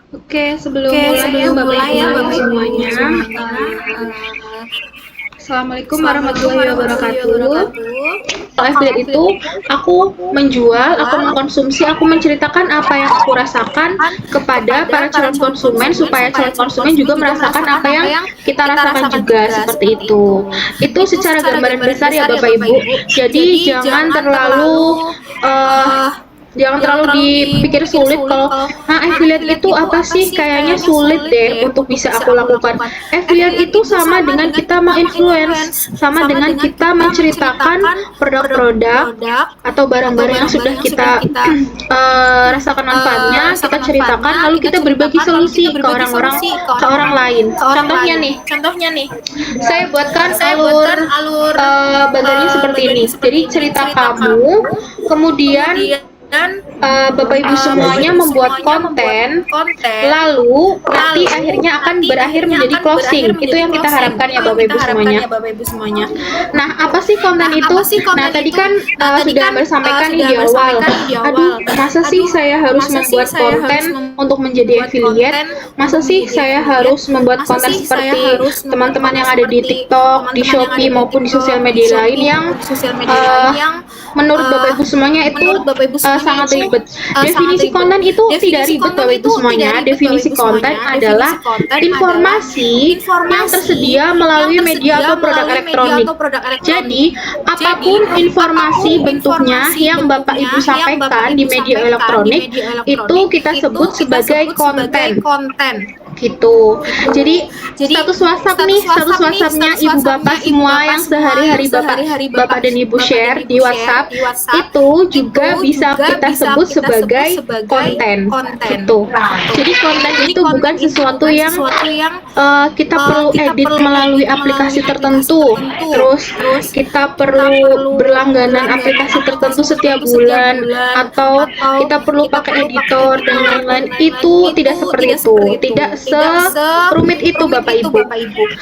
Sebelum mulai ya Bapak Ibu semuanya, Assalamualaikum warahmatullahi wabarakatuh. Kalau affiliate itu aku menjual, aku mengkonsumsi, aku menceritakan apa yang aku rasakan kepada para calon konsumen supaya calon konsumen juga merasakan apa yang kita rasakan juga seperti itu. Itu secara gambaran besar ya Bapak Ibu. Jadi jangan terlalu dipikir sulit kalau affiliate itu apa sih, kayaknya sulit deh untuk bisa aku lakukan. Affiliate itu sama dengan kita menginfluence, sama dengan kita menceritakan produk-produk atau barang-barang yang sudah kita rasakan manfaatnya, kita ceritakan lalu kita berbagi solusi ke orang lain. Contohnya nih, saya buatkan alur bagannya seperti ini. Jadi cerita kamu, kemudian Bapak Ibu semuanya membuat konten, lalu nanti akhirnya akan berakhir menjadi closing. Itu yang kita harapkan ya Bapak Ibu semuanya. Nah, apa sih konten itu? Nah, tadi kan sudah bersampaikan di awal. Aduh, masa sih saya harus membuat konten untuk menjadi affiliate? Masa sih saya harus membuat konten seperti teman-teman yang ada di TikTok, di Shopee maupun di sosial media lain yang menurut Bapak Ibu semuanya itu sangat ribet. Definisi konten itu tidak ribet Bapak Ibu semuanya. Definisi konten adalah informasi yang tersedia melalui media atau produk elektronik. Jadi, apapun informasi bentuknya yang Bapak Ibu sampaikan di media elektronik itu kita sebut sebagai konten. Gitu. Jadi status WhatsAppnya ibu bapak semua yang sehari-hari bapak dan ibu share di WhatsApp itu juga bisa kita sebut sebagai konten. Gitu. Jadi konten itu bukan sesuatu yang kita perlu edit melalui aplikasi tertentu, terus kita perlu berlangganan aplikasi tertentu setiap bulan, atau kita perlu pakai editor dan lain-lain. Itu tidak seperti itu. Tidak serumit itu Bapak Ibu.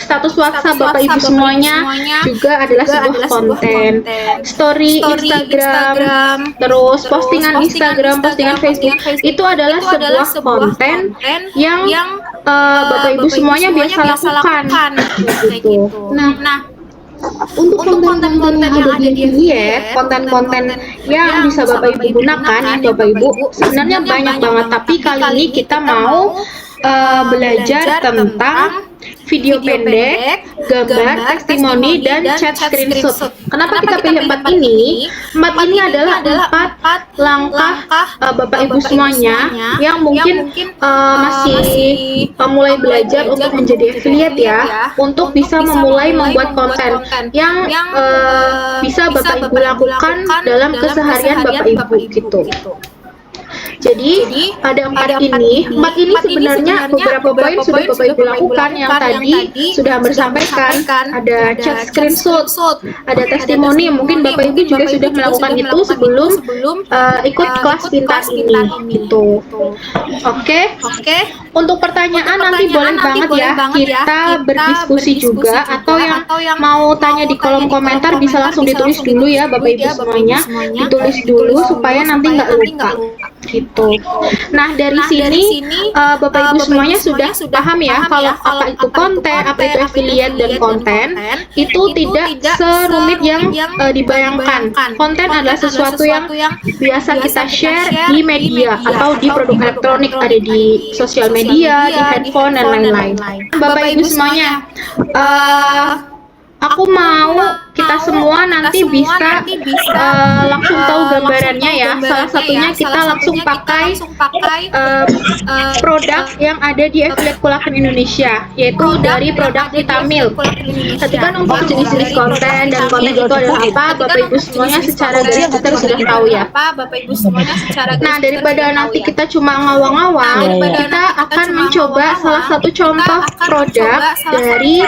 Status WhatsApp Bapak Ibu semuanya juga adalah sebuah konten. Story Instagram, terus postingan Instagram, postingan Facebook itu adalah sebuah konten yang Bapak Ibu semuanya biasa lakukan. Gitu. Nah, untuk konten-konten yang ada di affiliate, konten-konten yang bisa Bapak Ibu gunakan ya Bapak Ibu, sebenarnya banyak banget, tapi kali ini kita mau belajar tentang video pendek, gambar, testimoni, dan chat screenshot. Kenapa kita pilih empat ini? Empat ini adalah empat langkah Bapak Ibu semuanya yang mungkin masih mulai belajar untuk menjadi affiliate ya, untuk bisa memulai membuat konten yang bisa Bapak Ibu lakukan dalam keseharian Bapak Ibu gitu. Jadi pada empat ini sebenarnya beberapa poin sudah Bapak Ibu lakukan yang tadi sudah bersampaikan. Ada chat screenshot, ada testimoni, mungkin Bapak Ibu juga sudah melakukan itu sebelum ikut kelas pintar ini gitu. Oke. Untuk pertanyaan nanti boleh banget ya kita berdiskusi juga, atau yang mau tanya di kolom komentar bisa langsung ditulis dulu ya Bapak Ibu semuanya. Ditulis dulu supaya nanti nggak lupa. Gitu. Nah, dari sini Bapak Ibu semuanya sudah paham ya kalau apa itu konten, apa itu affiliate dan konten itu tidak serumit yang dibayangkan. Konten adalah sesuatu yang biasa kita share di media atau di produk elektronik, ada di sosial media, di handphone dan lain-lain. Bapak Ibu semuanya, aku mau kita semua nanti bisa langsung tahu gambarannya ya. Salah satunya kita langsung pakai produk yang ada di affiliate Kulaken Indonesia, yaitu dari produk Vitamil. Tadi kan untuk jenis-jenis konten dan konten itu adalah apa, Bapak Ibu semuanya secara garis besar sudah tahu ya. Nah, daripada nanti kita cuma ngawang-ngawang, kita akan mencoba salah satu contoh produk dari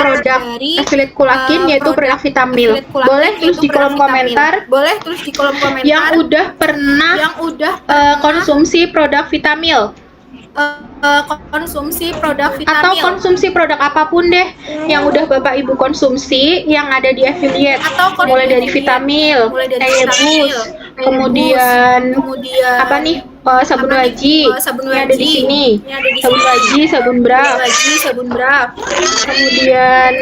produk affiliate Kulaken, yaitu produk Vitamil. Boleh tulis di kolom komentar yang udah pernah konsumsi produk Vitamil. Atau konsumsi produk apapun deh yang udah Bapak Ibu konsumsi yang ada di affiliate, mulai dari Vitamil, Boost, kemudian apa nih, sabun waji. Ini ada di sini. Sabun waji, sabun bra. Kemudian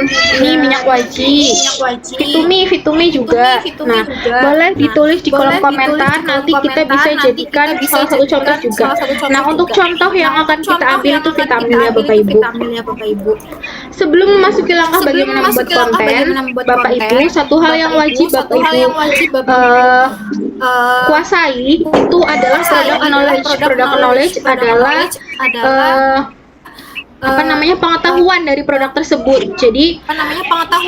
ini minyak waji. Fitumi juga. Nah, boleh ditulis di kolom komentar, nanti kita bisa jadikan salah satu contoh juga. Nah, untuk contoh yang akan kita ambil itu vitaminnya Bapak Ibu. Sebelum memasuki langkah bagaimana membuat konten, Bapak Ibu, satu hal yang wajib Bapak Ibu kuasai itu adalah product knowledge. Product knowledge adalah pengetahuan dari produk tersebut. Jadi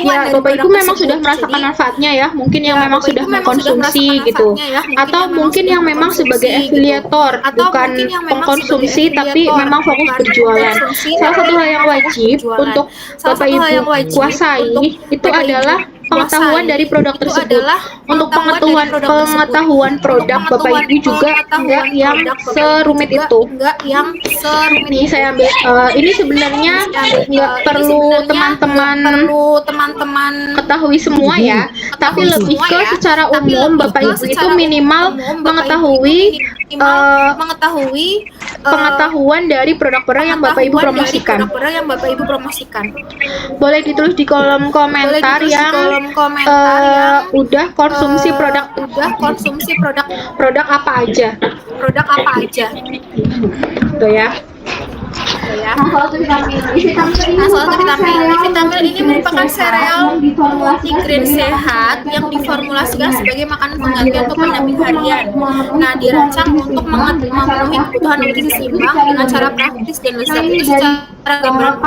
ya Bapak Ibu memang sudah merasakan manfaatnya ya, mungkin yang memang sudah mengkonsumsi gitu, atau mungkin yang memang sebagai afiliator, bukan pengkonsumsi tapi memang fokus berjualan. Salah satu hal yang wajib untuk Bapak Ibu kuasai itu adalah pengetahuan dari produk tersebut. Untuk pengetahuan produk Bapak Ibu juga enggak yang serumit itu. Nih saya ambil ini sebenarnya nggak perlu teman-teman ketahui semua ya, tapi lebih ke secara umum Bapak Ibu itu minimal mengetahui pengetahuan dari produk-produk yang Bapak Ibu promosikan. Boleh ditulis di kolom komentar yang udah konsumsi produk apa aja. Tuh ya. Salah satu vitamin ini merupakan sereal multigrain sehat yang diformulasikan sebagai makanan pengganti untuk pendamping harian. Nah, dirancang untuk memenuhi kebutuhan nutrisi seimbang dengan cara praktis dan lezat. Itu secara gambaran.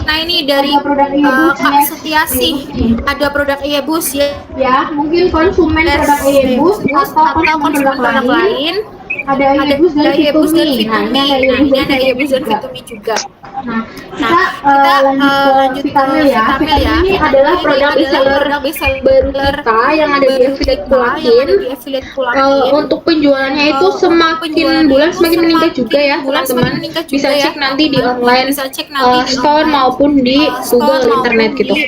Nah, ini dari Kak Setiasi. Ada produk Eyebus ya. Mungkin konsumen produk Eyebus atau konsumen produk lain. Ada Eyebus dan Fitumi. Nah, ini ada Eyebus dan Fitumi juga. Nah, kita lanjut Vitamil ya. Vitamil ini adalah produk reseller baru kita yang ada di affiliate Kulakin. Untuk penjualannya itu semakin bulan semakin meningkat juga ya teman-teman. Bisa cek nanti di online store maupun di Google Internet gitu.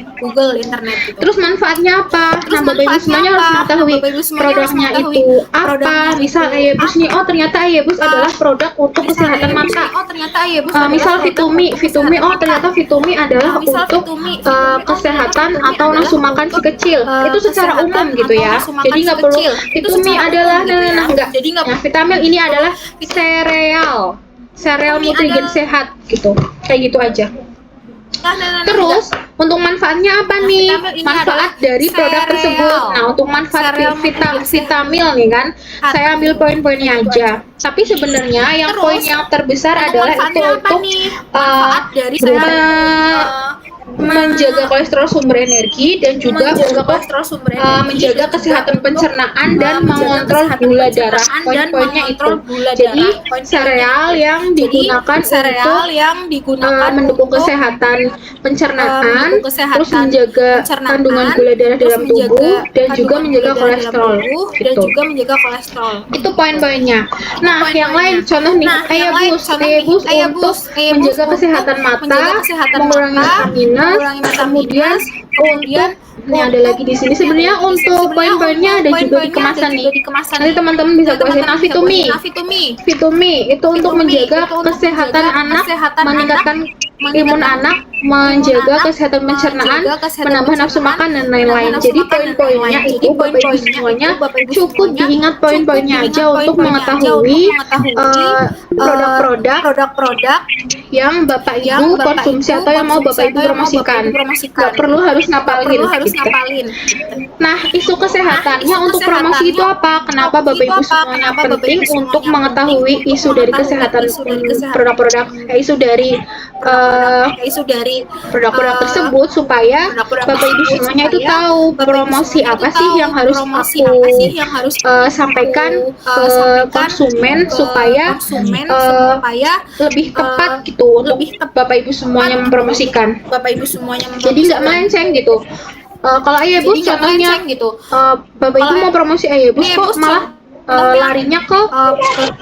Terus manfaatnya apa? Nah, Bapak Ibu semuanya harus mengetahui produknya itu apa. Misal Eyebus nih, ternyata Eyebus adalah produk untuk kesehatan mata. Misal Fitumi, ternyata Fitumi adalah untuk kesehatan atau nafsu makan si kecil. Itu secara umum gitu ya. Jadi nggak perlu Fitumi adalah enggak. Nah, Vitamil ini adalah sereal multigrain sehat gitu. Kayak gitu aja. Terus untuk manfaatnya apa nih? Manfaat dari produk tersebut. Nah, untuk manfaat Vitamil nih kan, saya ambil poin-poinnya aja. Tapi sebenarnya yang poin yang terbesar adalah itu untuk menjaga kolesterol sumber energi dan juga menjaga kesehatan pencernaan dan mengontrol gula darah. Poin-poinnya itu. Jadi sereal yang digunakan untuk mendukung kesehatan pencernaan, terus menjaga kandungan gula darah dalam tubuh dan juga menjaga kolesterol. Itu poin-poinnya. Nah, yang lain contoh nih, Eyebus untuk menjaga kesehatan mata, mengurangi kemudian untuk ini ada lagi di sini. Sebenarnya untuk poin-poinnya ada juga di kemasan nih. Nanti teman-teman bisa kuasain. Nah, Fitumi itu untuk menjaga kesehatan anak, meningkatkan imun anak, menjaga kesehatan pencernaan, menambah nafsu makan dan lain-lain. Jadi poin-poinnya itu Bapak Ibu semuanya cukup diingat poin-poinnya aja untuk mengetahui produk-produk yang Bapak Ibu konsumsi atau yang mau Bapak Ibu promosikan. Gak perlu harus ngapalin. Nah, isu kesehatannya untuk promosi itu apa? Kenapa Bapak Ibu semuanya penting untuk mengetahui isu dari kesehatan produk-produk, isu dari produk-produk tersebut supaya Bapak Ibu semuanya itu tahu promosi apa sih yang harus aku sampaikan ke konsumen supaya lebih tepat gitu untuk Bapak Ibu semuanya mempromosikan. Jadi nggak melenceng gitu. Kalau Eyebus contohnya Bapak Ibu mau promosi Eyebus kok malah larinya ke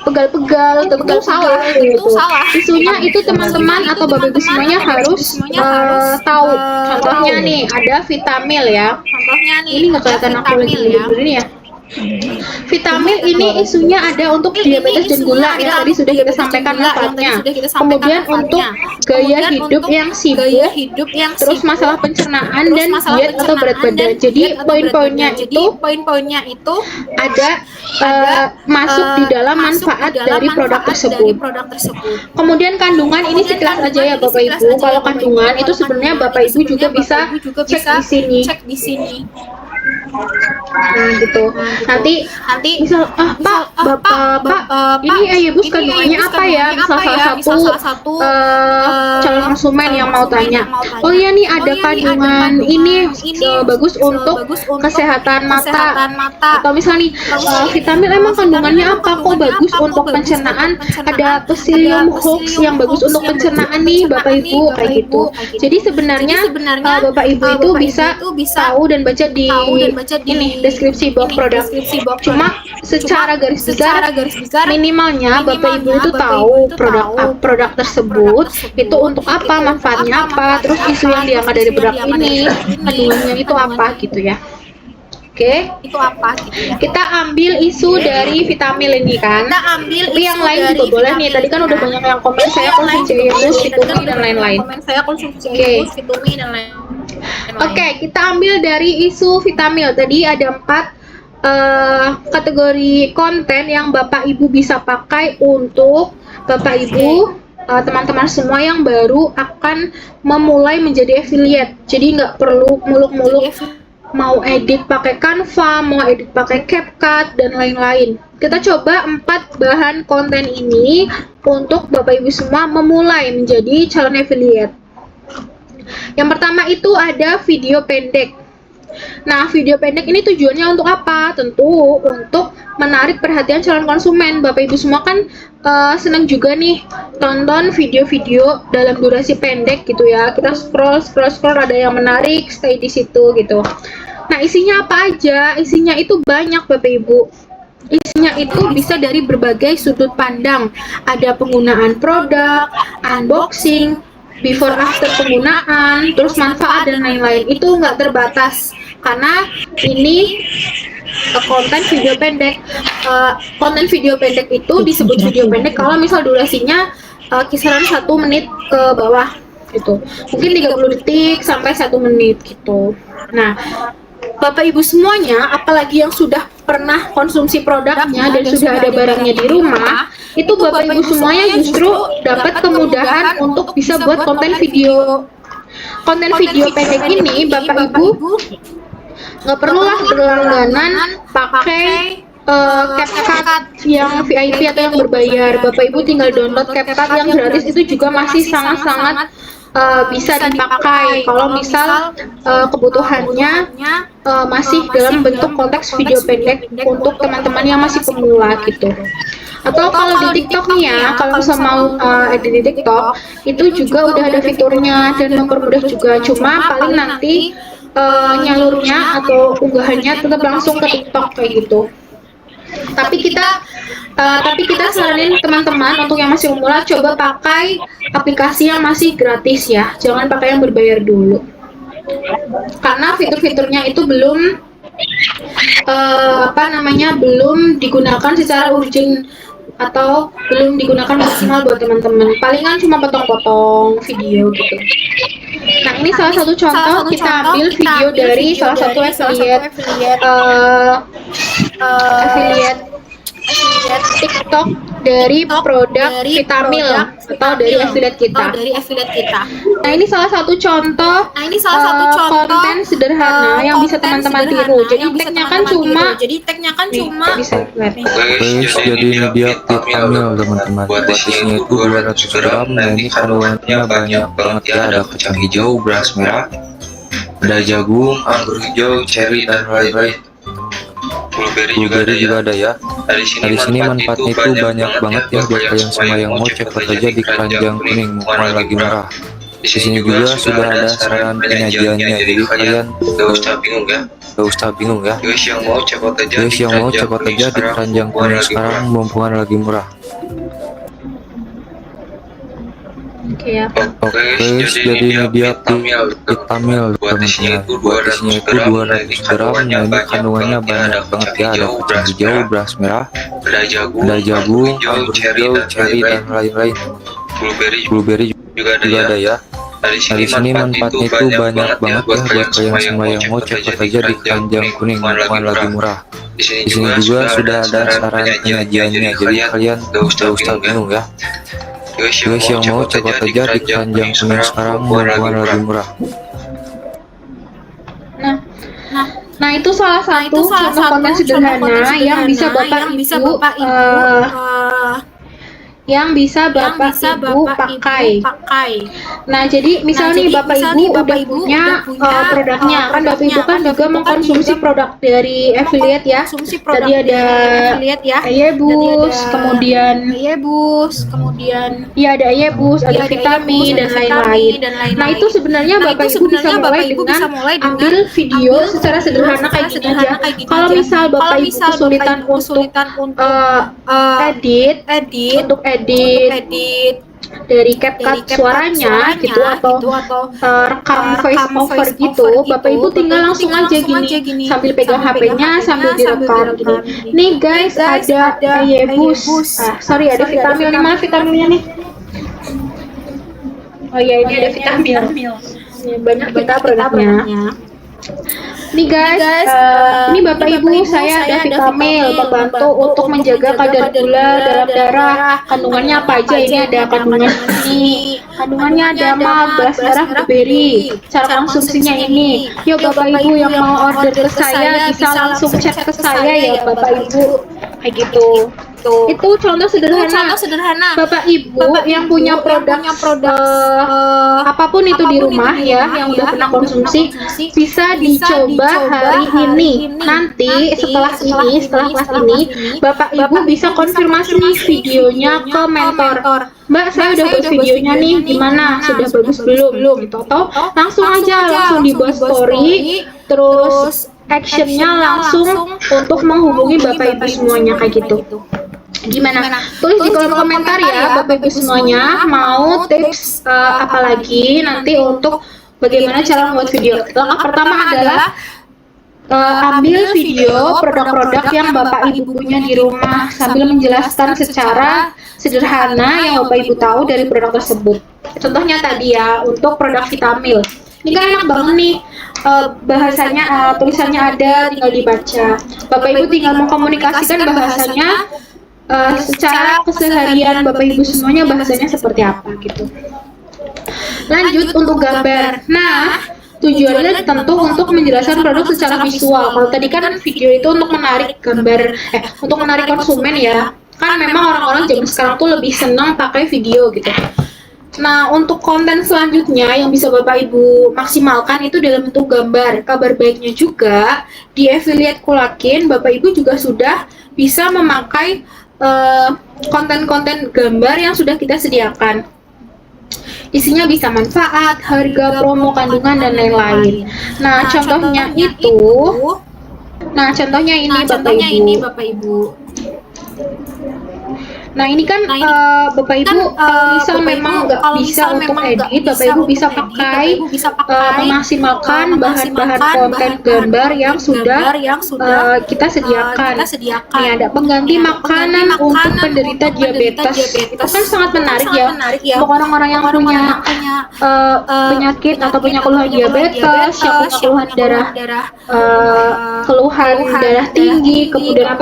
pegal-pegal, tentu salah gitu. Isunya itu teman-teman atau Bapak Ibu semuanya harus tahu. Contohnya nih ada Vitamil ya. Ini nggak kelihatan aku lagi ini ya. Vitamil ini isunya ada untuk diabetes dan gula yang tadi sudah kita sampaikan manfaatnya. Kemudian untuk gaya hidup yang sibuk, terus masalah pencernaan dan diet atau berat badan. Jadi poin-poinnya itu ada masuk di dalam manfaat dari produk tersebut. Kemudian kandungan ini sekilas aja ya Bapak Ibu. Kalau kandungan itu sebenarnya Bapak Ibu juga bisa cek di sini. Nah gitu. Nanti misal Pak, ini Ayebus kandungannya apa ya? Misal salah satu calon konsumen yang mau tanya. Oh ya nih ada kandungan ini bagus untuk kesehatan mata. Atau misal nih vitamin emang kandungannya apa? Kok bagus untuk pencernaan? Ada Psyllium Hoax yang bagus untuk pencernaan nih Bapak Ibu kayak gitu. Jadi sebenarnya Bapak Ibu itu bisa tahu dan baca di ini deskripsi box produk. Cuma secara garis besar minimalnya Bapak Ibu itu tahu produk tersebut itu untuk apa, manfaatnya apa, terus isu yang diangkat dari produk ini kandungannya itu apa gitu ya. Oke, kita ambil isu dari vitamin ini kan. Tapi yang lain juga boleh nih. Tadi kan udah banyak yang komen saya konsumsi Ayebus, Fitumi dan lain-lain. Oke, kita ambil dari isu vitamin. Tadi ada 4 kategori konten yang Bapak Ibu bisa pakai untuk Bapak Ibu teman-teman semua yang baru akan memulai menjadi affiliate. Jadi nggak perlu muluk-muluk mau edit pakai Canva, mau edit pakai CapCut dan lain-lain. Kita coba 4 bahan konten ini untuk Bapak Ibu semua memulai menjadi calon affiliate. Yang pertama itu ada video pendek. Nah, video pendek ini tujuannya untuk apa? Tentu untuk menarik perhatian calon konsumen. Bapak Ibu semua kan senang juga nih tonton video-video dalam durasi pendek gitu ya. Kita scroll ada yang menarik, stay di situ gitu. Nah, isinya apa aja? Isinya itu banyak Bapak Ibu. Isinya itu bisa dari berbagai sudut pandang. Ada penggunaan produk, unboxing, before after penggunaan, terus manfaat dan lain-lain. Itu nggak terbatas karena ini konten video pendek. Konten video pendek itu disebut video pendek kalau misal durasinya kisaran 1 menit ke bawah gitu. Mungkin 30 detik sampai 1 menit gitu. Nah, Bapak Ibu semuanya, apalagi yang sudah pernah konsumsi produknya dan sudah ada barangnya di rumah, itu Bapak Ibu semuanya justru dapat kemudahan untuk bisa buat konten video. Konten video pendek ini Bapak Ibu nggak perlulah berlangganan pakai CapCut yang VIP atau yang berbayar. Bapak Ibu tinggal download CapCut yang gratis, itu juga masih sangat-sangat bisa dipakai kalau misal kebutuhannya masih dalam bentuk konteks video pendek untuk teman-teman yang masih pemula gitu. Atau kalau di TikTok nih ya, kalau misal mau edit di TikTok itu juga udah ada fiturnya dan mempermudah juga. Cuma paling nanti nyalurnya atau unggahannya tetap langsung ke TikTok kayak gitu. Tapi kita saranin teman-teman untuk yang masih pemula coba pakai aplikasi yang masih gratis ya, jangan pakai yang berbayar dulu. Karena fitur-fiturnya itu belum belum digunakan secara urgent atau belum digunakan maksimal buat teman-teman. Palingan cuma potong-potong video gitu. Nah, ini salah satu contoh kita ambil video dari salah satu affiliate TikTok dari produk Vitamil atau dari affiliate kita. Nah, ini salah satu contoh konten sederhana yang bisa teman-teman tiru. Jadi tagnya kan cuma bisa lihat. Guys, jadi ini dia Vitamil teman-teman. Buat isinya itu 200 gram. Nah, ini kandungannya banyak banget ya. Ada kacang hijau, beras merah, ada jagung, anggur hijau, ceri dan lain-lain. Blueberry juga ada ya. Dari sini manfaatnya itu banyak banget ya buat kalian semua yang mau cepat aja di keranjang kuning mumpung lagi merah. Di sini juga sudah ada saran penyajiannya, jadi kalian gak usah bingung ya. Guys yang mau cepat aja di keranjang kuning sekarang mumpung lagi murah. Oke ya. Oke, jadi ini dia Vitamil teman-teman. Buat isinya itu 200 gram. Nah ini kandungannya banyak banget ya. Ada kacang hijau, beras merah, ada jagung, anggur hijau, ceri dan lain-lain. Blueberry juga ada ya. Nah, di sini manfaatnya itu banyak banget ya buat kalian semua yang mau cepat aja di keranjang kuning, hukuman lagi murah. Di sini juga sudah ada saran penyajiannya, jadi kalian gak usah bingung ya. Guys yang mau cepat aja di keranjang kuning sekarang, hukuman lagi murah. Nah, itu salah satu contoh konten sederhana yang bisa Bapak Ibu pakai. Nah, jadi misalnya nih Bapak Ibu udah punya produknya, kan Bapak Ibu kan juga mengkonsumsi produk dari affiliate ya. Tadi ada Ayebus, kemudian ya ada Ayebus, ada vitamin dan lain-lain. Nah, itu sebenarnya Bapak Ibu bisa mulai dengan ambil video secara sederhana kayak gini aja. Kalau misal Bapak Ibu kesulitan untuk edit dari CapCut suaranya gitu atau rekam voice over gitu, Bapak Ibu tinggal langsung aja gini sambil pegang HP-nya sambil direkam gini. Nih guys, ada Ayebus. Ada vitamin. Ini mana vitaminnya nih? Oh iya, ini ada vitamin. Ini banyak kita produknya. Nih guys, ini Bapak Ibu saya ada vitamin membantu untuk menjaga kadar gula dalam darah. Kandungannya apa aja? Ini ada kandungannya ada malt, beras merah, blueberry. Cara konsumsinya ini. Yuk Bapak Ibu yang mau order ke saya bisa langsung chat ke saya ya Bapak Ibu. Kayak gitu. Itu contoh sederhana. Bapak Ibu yang punya produk apapun itu di rumah ya, yang udah pernah konsumsi, bisa dicoba hari ini. Nanti setelah kelas ini, Bapak Ibu bisa konfirmasi nih videonya ke mentor. Mbak, saya udah buat videonya nih, gimana? Sudah bagus belum? Gitu. Atau langsung dibuat story, terus actionnya langsung untuk menghubungi Bapak Ibu semuanya kayak gitu. Gimana? Tulis di kolom komentar ya Bapak Ibu semuanya mau tips apalagi nanti untuk bagaimana cara membuat video. Langkah pertama adalah ambil video produk-produk yang Bapak Ibu punya di rumah sambil menjelaskan secara sederhana yang Bapak Ibu tahu dari produk tersebut. Contohnya tadi ya untuk produk Vitamil. Ini kan enak banget nih, bahasanya tulisannya ada, tinggal dibaca. Bapak Ibu tinggal mengkomunikasikan bahasanya secara keseharian Bapak Ibu semuanya bahasanya seperti apa gitu. Lanjut untuk gambar. Nah, tujuannya tentu untuk menjelaskan produk secara visual. Kalau tadi kan video itu untuk menarik untuk menarik konsumen ya. Kan memang orang-orang zaman sekarang tuh lebih senang pakai video gitu. Nah, untuk konten selanjutnya yang bisa Bapak Ibu maksimalkan itu dalam bentuk gambar. Kabar baiknya juga di affiliate Kulakin, Bapak Ibu juga sudah bisa memakai konten-konten gambar yang sudah kita sediakan. Isinya bisa manfaat, harga, promo, kandungan, dan lain-lain. Nah, contohnya ini Bapak Ibu. Nah, ini kan Bapak Ibu misal memang nggak bisa untuk edit, Bapak Ibu bisa pakai memaksimalkan bahan-bahan konten gambar yang sudah kita sediakan. Ini ada pengganti makanan untuk penderita diabetes. Itu kan sangat menarik ya untuk orang-orang yang punya penyakit atau punya keluhan diabetes, yang punya keluhan darah tinggi, kemudian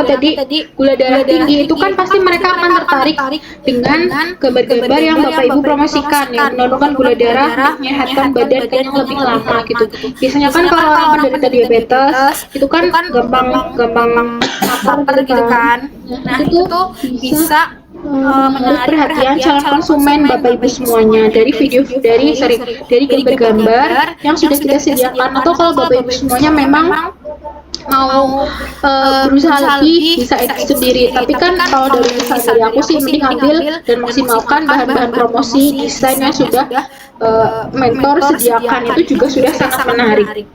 gula darah tinggi, itu kan pasti mereka akan tertarik dengan gambar-gambar yang Bapak Ibu promosikan yang menurunkan gula darah, menyehatkan badan yang lebih lama gitu. Biasanya kan kalau orang menderita diabetes itu kan gampang lapar gitu kan. Nah, itu bisa menarik perhatian calon konsumen Bapak Ibu semuanya dari gambar-gambar yang sudah kita sediakan. Atau kalau Bapak Ibu semuanya memang mau berusaha lebih, bisa edit sendiri. Tapi kan kalau dari aku sih mending ambil dan maksimalkan bahan-bahan promosi desain yang sudah mentor sediakan, itu juga sudah sangat menarik.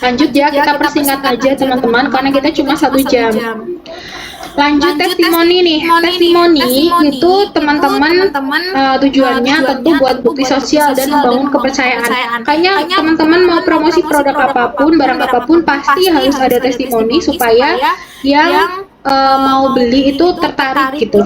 Lanjut ya, kita persingkat aja teman-teman karena kita cuma 1 jam. Lanjut testimoni nih. Testimoni itu teman-teman tujuannya tentu buat bukti sosial dan membangun kepercayaan. Kayaknya teman-teman mau promosi produk apapun, barang apapun pasti harus ada testimoni supaya yang mau beli itu tertarik gitu.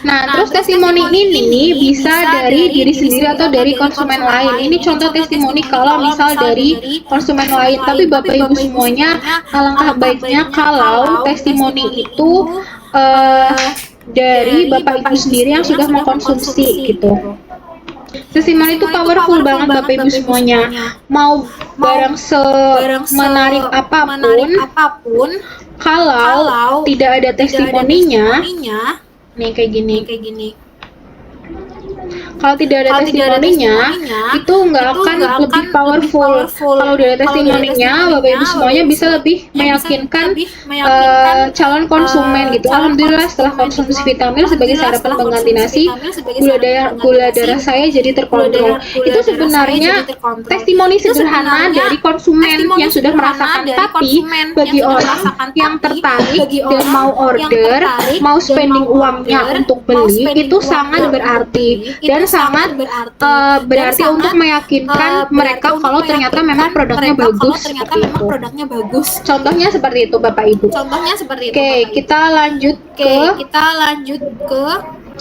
Nah, terus testimoni ini bisa dari diri sendiri atau dari konsumen lain. Ini contoh testimoni kalau misal dari konsumen lain. Tapi Bapak Ibu semuanya, alangkah baiknya kalau testimoni itu dari Bapak Ibu sendiri yang sudah mengkonsumsi gitu. Testimoni itu powerful banget Bapak Ibu semuanya. Mau barang semenarik apapun, kalau tidak ada testimoninya, nih kayak gini. Kalau tidak ada testimoninya, itu nggak akan lebih powerful. Kalau udah ada testimoninya, Bapak Ibu semuanya bisa lebih meyakinkan calon konsumen gitu. Alhamdulillah setelah konsumsi vitamin sebagai sarapan pengganti nasi, gula darah saya jadi terkontrol. Itu sebenarnya testimoni sederhana dari konsumen yang sudah merasakan. Tapi bagi orang yang tertarik dan mau order, mau spending uangnya untuk beli, itu sangat berarti. Dan sangat berarti untuk meyakinkan mereka kalau ternyata memang produknya bagus seperti itu. Contohnya seperti itu Bapak Ibu. Oke, kita lanjut ke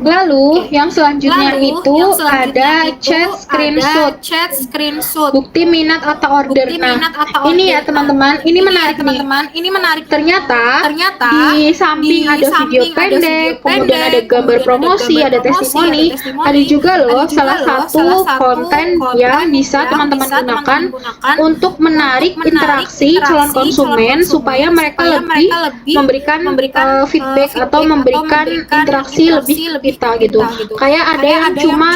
lalu yang selanjutnya itu ada chat screenshot, bukti minat atau order. Nah, ini ya teman-teman, ini menarik nih. Ternyata di samping ada video pendek, kemudian ada gambar promosi, ada testimoni, ada juga loh salah satu konten yang bisa teman-teman gunakan untuk menarik interaksi calon konsumen supaya mereka lebih memberikan feedback atau memberikan interaksi lebih kita gitu. Kayak ada yang cuma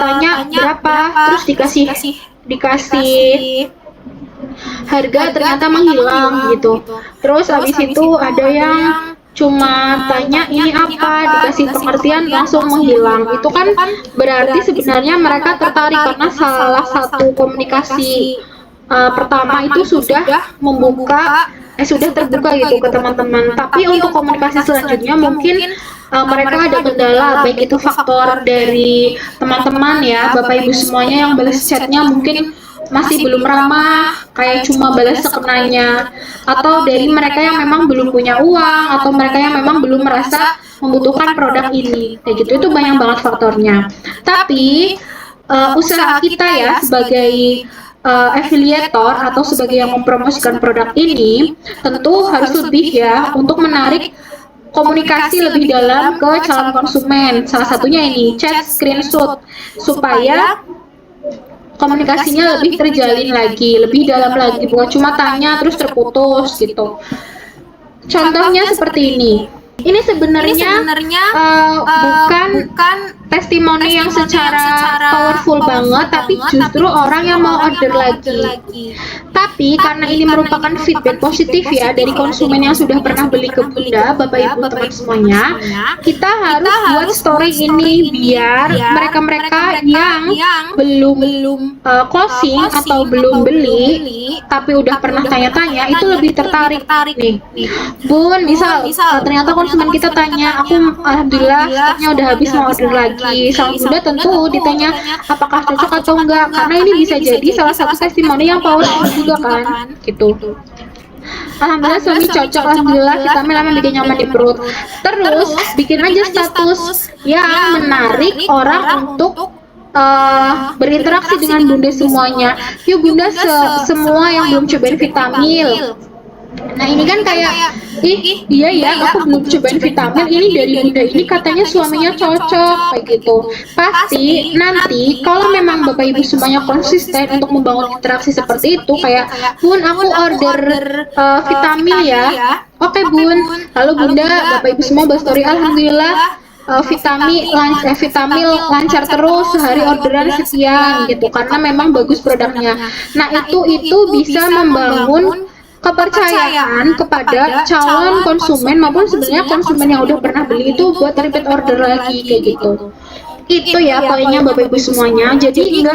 tanya berapa, terus dikasih harga, ternyata menghilang gitu. Terus habis itu ada yang cuma tanya ini apa, dikasih pengertian langsung menghilang. Itu kan berarti sebenarnya mereka tertarik karena salah satu komunikasi pertama itu sudah terbuka gitu ke teman-teman. Tapi untuk komunikasi selanjutnya mungkin mereka ada kendala, baik itu faktor dari teman-teman ya, Bapak Ibu semuanya yang balas chatnya mungkin masih belum ramah, kayak cuma balas sekenanya, atau dari mereka yang memang belum punya uang, atau mereka yang memang belum merasa membutuhkan produk ini, kayak gitu. Itu banyak banget faktornya. Tapi usaha kita ya sebagai affiliator atau sebagai yang mempromosikan produk ini tentu harus lebih ya untuk menarik komunikasi lebih dalam ke calon konsumen. Salah satunya ini chat screenshot, supaya komunikasinya lebih terjalin lagi, lebih dalam lagi, bukan cuma tanya terus terputus gitu. Contohnya seperti ini. Ini sebenarnya bukan testimoni yang secara powerful banget, tapi justru orang yang mau order lagi. Tapi karena ini merupakan feedback positif ya dari konsumen yang sudah pernah beli ke Bunda, Bapak Ibu teman semuanya, kita harus buat story ini biar mereka-mereka yang belum closing atau belum beli tapi udah pernah tanya-tanya itu lebih tertarik nih. Bun, misal ternyata konsumen kita tanya, aku alhamdulillah stoknya udah habis, mau order lagi. Sama Bunda tentu ditanya apakah cocok atau enggak, karena ini bisa jadi salah satu testimoni yang powerful juga kan gitu. Alhamdulillah suami cocok, alhamdulillah vitamin lama bikin nyaman di perut. Terus bikin aja status yang menarik orang untuk berinteraksi dengan Bunda semuanya. Yuk Bunda semua yang belum cobain vitamin. Nah ini kan kayak iya ya aku belum cobain vitamin ini dari Bunda, ini katanya suaminya cocok kayak gitu. Pasti nanti kalau memang Bapak Ibu semuanya konsisten untuk membangun interaksi seperti itu, kayak Bun aku order vitamin ya, oke Bun, lalu Bunda Bapak Ibu semua berstory alhamdulillah vitamin lancar terus, sehari orderan sekian gitu, karena memang bagus produknya. Nah itu bisa membangun kepercayaan kepada calon konsumen maupun sebenarnya konsumen yang udah pernah beli itu buat repeat order lagi kayak gitu. Itu ya poinnya Bapak Ibu semuanya. Jadi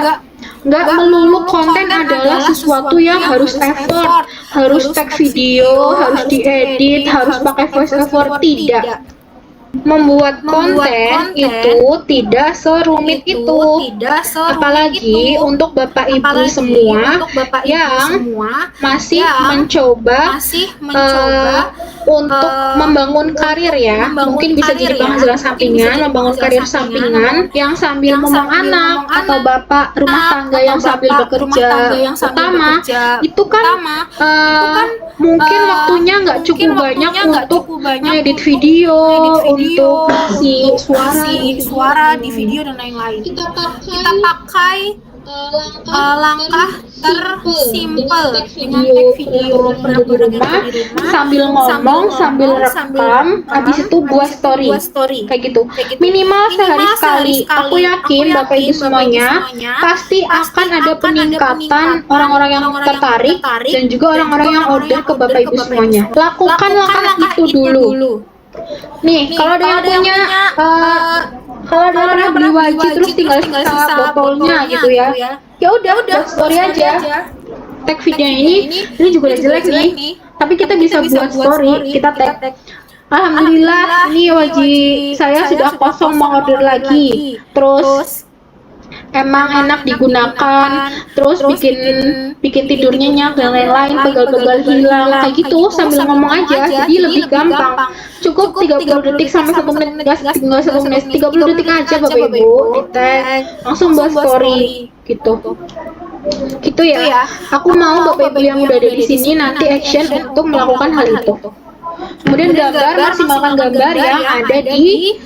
nggak melulu konten adalah sesuatu yang harus effort, harus tag video, harus diedit, harus pakai voice over, tidak. Membuat konten itu tidak serumit itu, apalagi untuk Bapak Ibu semua yang masih mencoba untuk membangun karir ya, mungkin bisa jadi penghasilan sampingan, membangun karir sampingan yang sambil ngomong anak atau bapak rumah tangga yang sambil bekerja utama, itu kan mungkin waktunya nggak cukup banyak untuk ngedit video, untuk si suara di video dan lain-lain. Kita pakai langkah tersimpel dengan tag video di rumah sambil ngomong, sambil rekam, habis itu buat story kayak gitu. Minimal sehari sekali. Aku yakin Bapak Ibu semuanya pasti akan ada peningkatan orang-orang yang tertarik dan juga orang-orang yang order ke Bapak Ibu semuanya. Lakukan langkah itu dulu. Nih, kalau ada yang punya kalau ada yang beli wajib terus tinggal sisa botolnya gitu ya, ya udah story aja. Tag video ini juga udah jelek nih, tapi kita bisa buat story, kita tag. Alhamdulillah, ini wajib saya sudah kosong, mau order lagi. Terus emang enak digunakan, terus bikin tidurnya nyenyak dan lain-lain, pegal-pegal hilang kayak gitu sambil ngomong aja, jadi lebih gampang. Cukup 30 detik sampai 1 menit, tinggal 1 menit, 30 detik aja Bapak Ibu, di-tag, langsung buat story gitu ya. Aku mau Bapak Ibu yang udah ada di sini nanti action untuk melakukan hal itu. Kemudian gambar, maksimalkan gambar yang ada di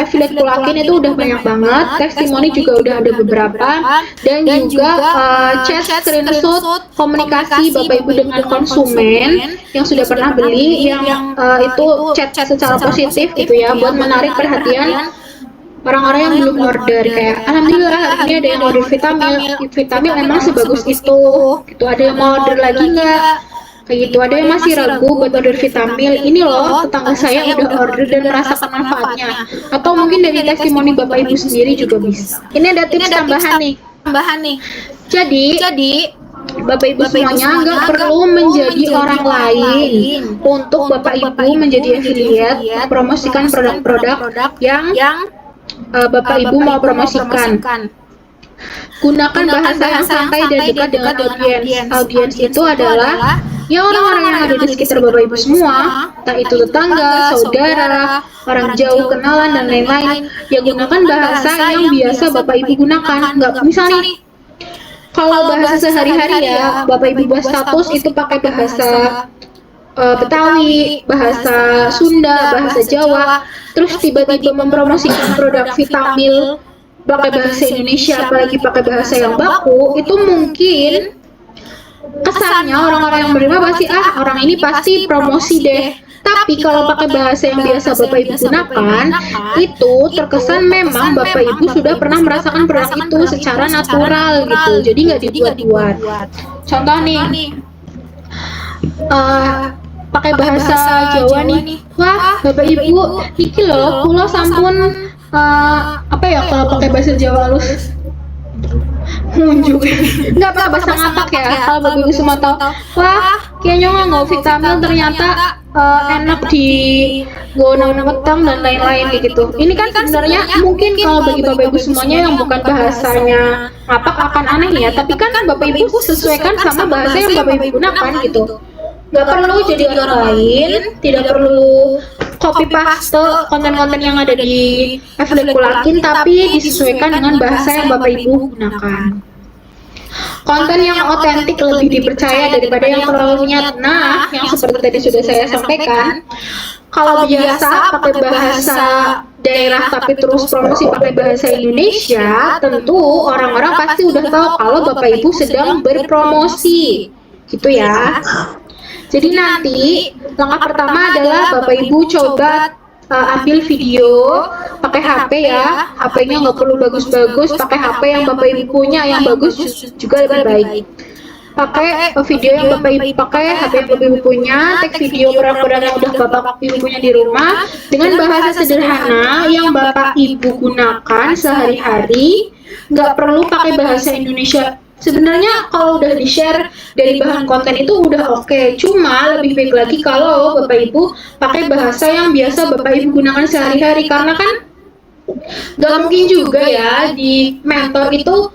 affiliate Kulakin itu udah banyak banget, testimoni juga udah ada beberapa, dan juga chat screenshot komunikasi Bapak Ibu dengan konsumen yang sudah pernah beli, yang itu chat secara positif gitu ya, buat menarik perhatian orang-orang yang belum order, kayak alhamdulillah hari ini ada yang order vitamin emang sebagus itu gitu, ada yang mau order lagi nggak kayak gitu, ada yang masih ragu buat order vitamin, ini loh tetangga saya udah order dan merasakan manfaatnya, atau mungkin dari testimoni Bapak Ibu sendiri juga bisa. Ini ada tips tambahan nih. Jadi Bapak Ibu semuanya nggak perlu menjadi orang lain untuk Bapak Ibu menjadi affiliate, mempromosikan produk-produk yang Bapak Ibu mau promosikan. Gunakan bahasa yang santai dan dekat dengan audiens. Audiens itu adalah ya orang-orang yang ada di sekitar Bapak Ibu semua, entah itu tetangga, saudara, orang jauh, kenalan, dan lain-lain. Ya gunakan bahasa yang biasa Bapak Ibu gunakan. Nggak, misalnya kalau bahasa sehari-hari ya, Bapak Ibu buat status itu pakai bahasa Betawi, bahasa Sunda, bahasa Jawa, terus tiba-tiba mempromosikan produk vitamin pakai bahasa Indonesia, apalagi pakai bahasa yang baku, itu mungkin kesannya orang-orang yang menerima pasti orang ini pasti promosi deh. Tapi kalau pakai bahasa yang biasa Bapak Ibu gunakan, itu terkesan memang Bapak Ibu sudah pernah merasakan produk itu secara natural gitu, jadi nggak dibuat-buat. Contoh nih, pakai bahasa Jawa nih, wah Bapak Ibu, iki loh, kula sampun apa ya kalau pakai bahasa Jawa halus munjuk, nggak apa bahasa ngapak ya, kalau Bapak Ibu semua tahu, wah kayaknya nggak vitamin ternyata enak di gonang petang dan lain-lain gitu. Ini kan sebenarnya mungkin kalau bagi Bapak Ibu semuanya yang bukan bahasanya ngapak akan aneh ya, tapi kan Bapak Ibu sesuaikan sama bahasa yang Bapak Ibu gunakan gitu. Nggak perlu jadi orang lain, tidak perlu copy paste konten-konten yang ada di affiliate Kulakin, tapi disesuaikan dengan bahasa yang Bapak Ibu gunakan. Konten yang otentik lebih dipercaya daripada yang terlalu nyat. Nah, yang seperti tadi sudah saya sampaikan, kalau biasa pakai bahasa daerah tapi terus promosi pakai bahasa Indonesia, tentu orang-orang pasti udah tahu kalau Bapak Ibu sedang berpromosi, gitu ya. Jadi nanti langkah pertama adalah Bapak Ibu coba ambil video pakai HP ya, HP-nya nggak perlu bagus-bagus, pakai HP yang Bapak Ibu punya yang bagus juga lebih baik. Pakai video yang Bapak Ibu pakai HP yang Bapak Ibu punya, tag video produk-produk yang udah Bapak Ibu punya di rumah dengan bahasa sederhana yang Bapak Ibu gunakan sehari-hari, nggak perlu pakai bahasa Indonesia. Sebenarnya kalau udah di-share dari bahan konten itu udah oke. Cuma lebih baik lagi kalau Bapak Ibu pakai bahasa yang biasa Bapak Ibu gunakan sehari-hari, karena kan nggak mungkin juga ya di mentor itu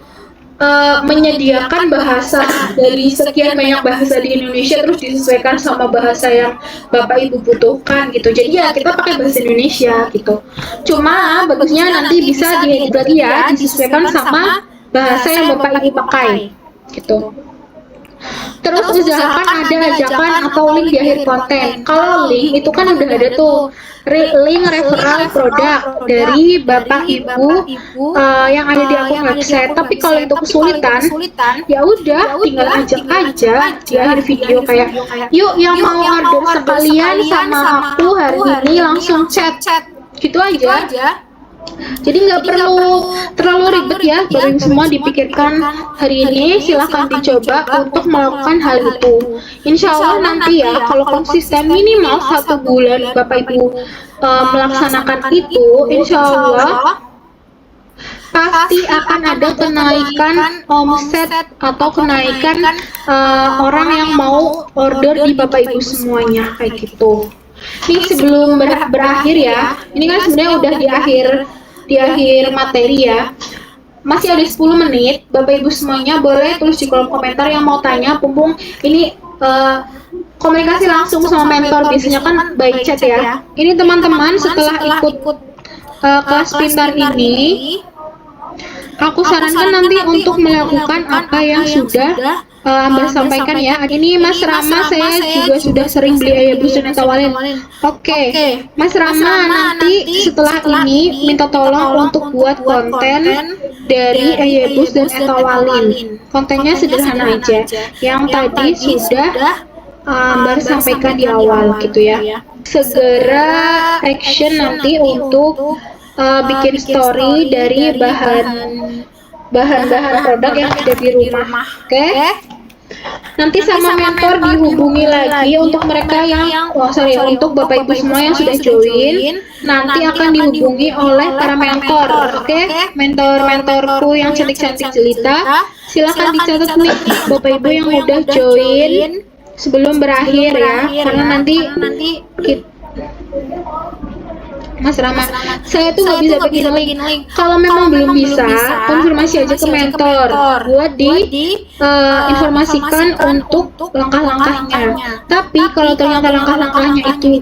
menyediakan bahasa dari sekian banyak bahasa di Indonesia terus disesuaikan sama bahasa yang Bapak Ibu butuhkan gitu. Jadi ya kita pakai bahasa Indonesia gitu. Cuma bagusnya nanti bisa diedit lagi ya, disesuaikan sama bahasa yang Bapak Ibu pakai gitu. Terus usahakan ada ajakan atau link di akhir konten. Kalau link itu kan udah ada tuh link referral produk dari Bapak Ibu yang ada di akun website. Tapi kalau itu kesulitan, ya udah tinggal ajak aja di akhir video kayak, yuk yang mau order sekalian sama aku hari ini langsung chat, gitu aja. Jadi nggak perlu terlalu ribet ya, baru semua dipikirkan hari ini. Silahkan dicoba untuk melakukan hal itu. Insya Allah nanti ya, kalau konsisten minimal 1 bulan Bapak Ibu melaksanakan itu, insya Allah pasti akan ada kenaikan omset atau kenaikan orang yang mau order di Bapak Ibu semuanya kayak gitu. Ini sebelum berakhir ya, ini kan sebenarnya udah di akhir materi ya. Masih ada 10 menit, Bapak Ibu semuanya boleh tulis di kolom komentar yang mau tanya. Pumpung ini komunikasi langsung sama mentor, biasanya kan by chat ya. Ini teman-teman setelah ikut kelas pintar ini, aku sarankan nanti untuk melakukan apa yang sudah Mbak sampaikan ya. Ini Mas Rama, saya juga sudah sering beli Ayabus dan Etawalin. Oke, Mas Rama nanti setelah ini minta tolong untuk buat konten dari Ayabus dan Etawalin. Kontennya sederhana aja, yang tadi sudah Mbak sampaikan di awal gitu ya. Segera action nanti untuk bikin story dari bahan-bahan produk yang ada di rumah. Oke? Nanti sama mentor dihubungi lagi untuk mereka yang untuk Bapak Ibu semua yang sudah join, nanti akan dihubungi oleh para mentor. Oke? Mentor-mentorku yang cantik-cantik jelita, silakan dicatat nih Bapak Ibu yang udah join sebelum berakhir ya, karena nanti Mas Rama, saya tuh nggak bisa bikin link. Kalau memang belum bisa, konfirmasi aja ke mentor buat informasikan untuk langkah-langkahnya. Tapi kalau ternyata langkah-langkahnya itu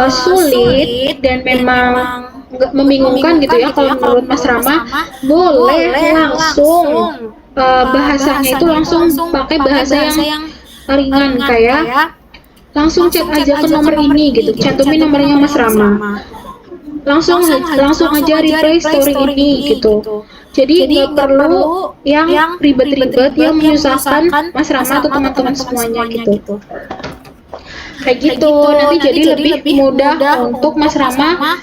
sulit dan memang membingungkan gitu ya, kalau menurut Mas Rama, boleh langsung bahasanya itu langsung pakai bahasa yang ringan kayak langsung chat aja ke nomor ini gitu, cantumin nomornya Mas Rama. Langsung aja reply story ini gitu. Jadi nggak perlu yang ribet-ribet yang menyusahkan Mas Rama atau teman-teman semuanya gitu. Kayak gitu nanti jadi lebih mudah untuk Mas Rama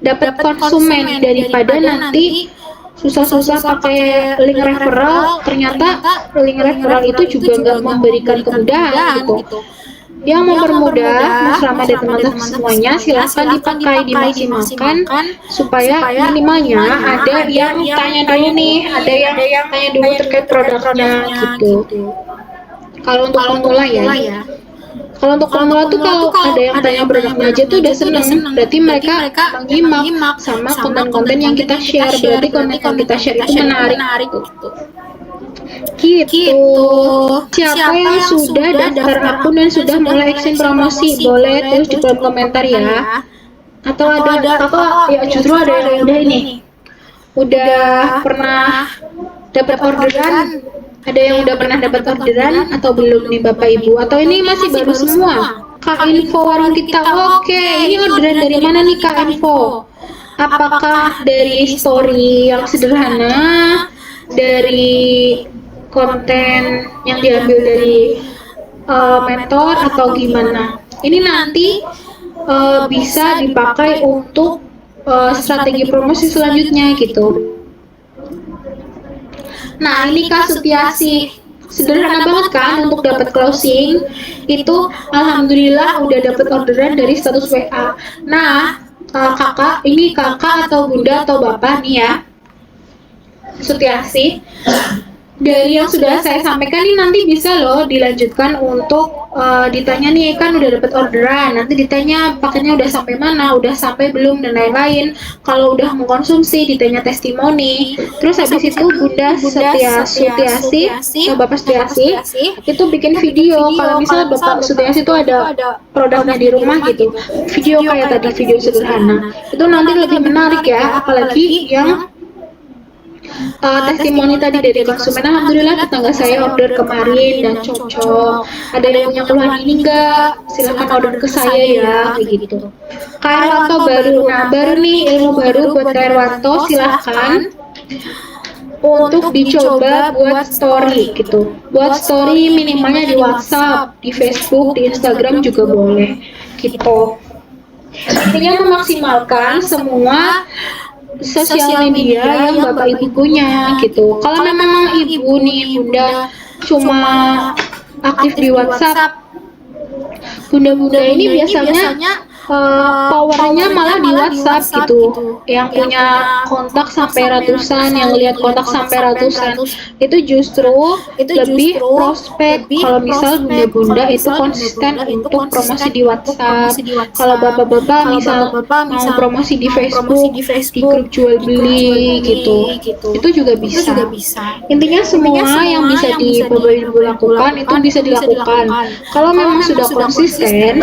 dapat konsumen daripada nanti susah-susah pakai link referral. Ternyata link referral itu juga nggak memberikan kemudahan gitu. Yang mempermudah Mas Rama dan teman-teman semuanya, silahkan dipakai, dimaksimalkan supaya minimalnya ada yang tanya dulu nih, ada yang tanya dulu terkait produknya gitu. Kalau untuk pemula ya, kalau untuk pemula tuh kalau ada yang tanya produknya aja tuh udah seneng, berarti mereka menyimak sama konten-konten yang kita share, berarti konten yang kita share itu menarik gitu. Siapa yang sudah daftar akun dan sudah mulai action promosi, boleh tulis di kolom komentar ya. Atau ya justru ada yang udah pernah dapat orderan. Ada yang udah pernah dapat orderan atau belum nih Bapak Ibu? Atau ini masih baru semua? Kak Info Warung Kita. Oke, ini orderan dari mana nih Kak Info? Apakah dari story yang sederhana, dari konten yang diambil dari mentor atau gimana? Ini nanti bisa dipakai untuk strategi promosi selanjutnya gitu. Nah ini Kak Sutiasi, sederhana banget kan untuk dapat closing itu. Alhamdulillah udah dapat orderan dari status WA. Nah kakak, ini kakak atau bunda atau bapak nih ya, Sutiasih. Dari yang sudah saya sampaikan ini nanti bisa loh dilanjutkan untuk ditanya nih, kan udah dapat orderan, nanti ditanya paketnya udah sampai mana, udah sampai belum, dan lain-lain. Kalau udah mengkonsumsi ditanya testimoni. Terus habis itu Bunda Sutiasih atau Bapak Sutiasih itu bikin video. Kalau misalnya Bapak Sutiasih itu ada produknya di rumah gitu, video kayak tadi, video sederhana, itu nanti lebih menarik ya, apalagi yang testimoni tadi dari konsumen. Alhamdulillah tetangga saya order kemarin dan cocok. Ada yang punya keluhan ini enggak? Silahkan order ke saya ya, kayak gitu. Kak Erwanto baru, nah baru nih ilmu baru buat Kak Erwanto, silahkan untuk dicoba buat story gitu. Buat story minimalnya di WhatsApp, di Facebook, di Instagram juga boleh gitu. Intinya memaksimalkan semua sosial media yang Bapak Ibu punya gitu. Kalau memang Ibu nih Bunda cuma aktif di WhatsApp, Bunda-bunda ini biasanya powernya malah di WhatsApp gitu. Yang punya kontak sampai ratusan, yang lihat kontak sampai ratusan, itu justru lebih prospek kalau misal bunda-bunda itu konsisten untuk promosi di WhatsApp. Kalau bapak-bapak misal mau promosi di Facebook, di grup jual beli gitu, itu juga bisa. Intinya semua yang bisa di Bapak Ibu lakukan itu bisa dilakukan. Kalau memang sudah konsisten,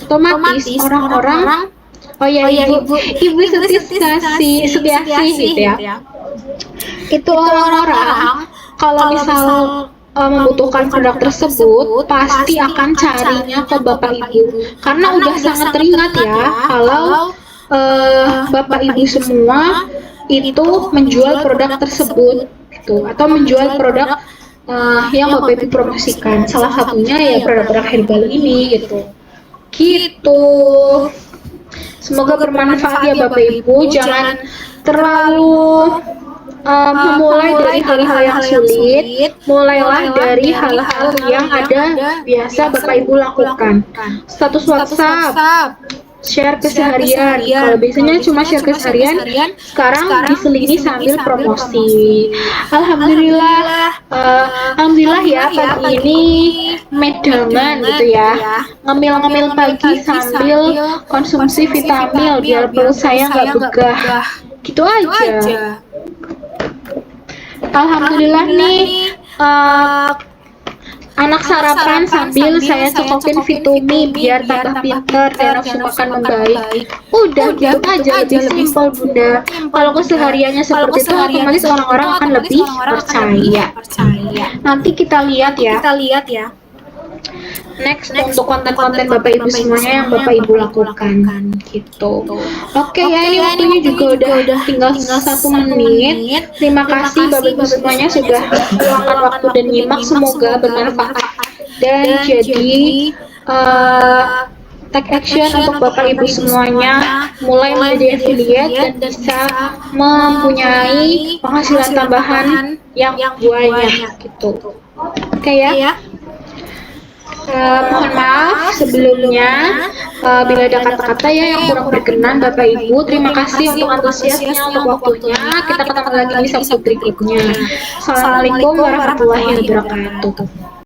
otomatis orang-orang, oh ya ibu Sutiasih gitu ya, itu orang-orang kalau misal membutuhkan produk tersebut pasti akan carinya ke Bapak Ibu, karena udah sangat teringat ya kalau Bapak Ibu semua itu menjual produk tersebut gitu, atau menjual produk yang Bapak Ibu promosikan. Salah satunya ya produk-produk herbal ini gitu. Semoga bermanfaat ya Bapak Ibu. Jangan terlalu memulai dari hal-hal yang sulit. Mulailah dari hal-hal yang ada biasa Bapak Ibu lakukan. Status WhatsApp, share keseharian. Kalau biasanya cuma share keseharian, sekarang diselingi sambil promosi. Alhamdulillah ya pagi ini medangan gitu ya, ngemil-ngemil pagi sambil konsumsi vitamin biar perut saya nggak begah, gitu aja. Alhamdulillah nih anak sarapan sambil saya cokokin vitamin biar tambah pintar dan nafsu makan membaik. Udah gitu aja, lebih simpel Bunda. Kalau kesehariannya seperti itu, otomatis orang-orang akan lebih percaya. Nanti kita lihat ya. Next untuk konten-konten Bapak Ibu semuanya yang Bapak Ibu lakukan gitu. Oke ya, ini waktunya juga udah tinggal 1 menit. Terima kasih Bapak Ibu semuanya sudah meluangkan waktu dan nyimak, semoga bermanfaat dan jadi take action untuk Bapak Ibu semuanya, mulai menjadi affiliate dan bisa mempunyai penghasilan tambahan yang banyak gitu. Oke ya. Mohon maaf sebelumnya bila ada kata-kata ya yang kurang berkenan Bapak Ibu. Terima kasih untuk antusiasnya, untuk waktunya. Kita ketemu lagi di episode berikutnya. Assalamualaikum warahmatullahi wabarakatuh.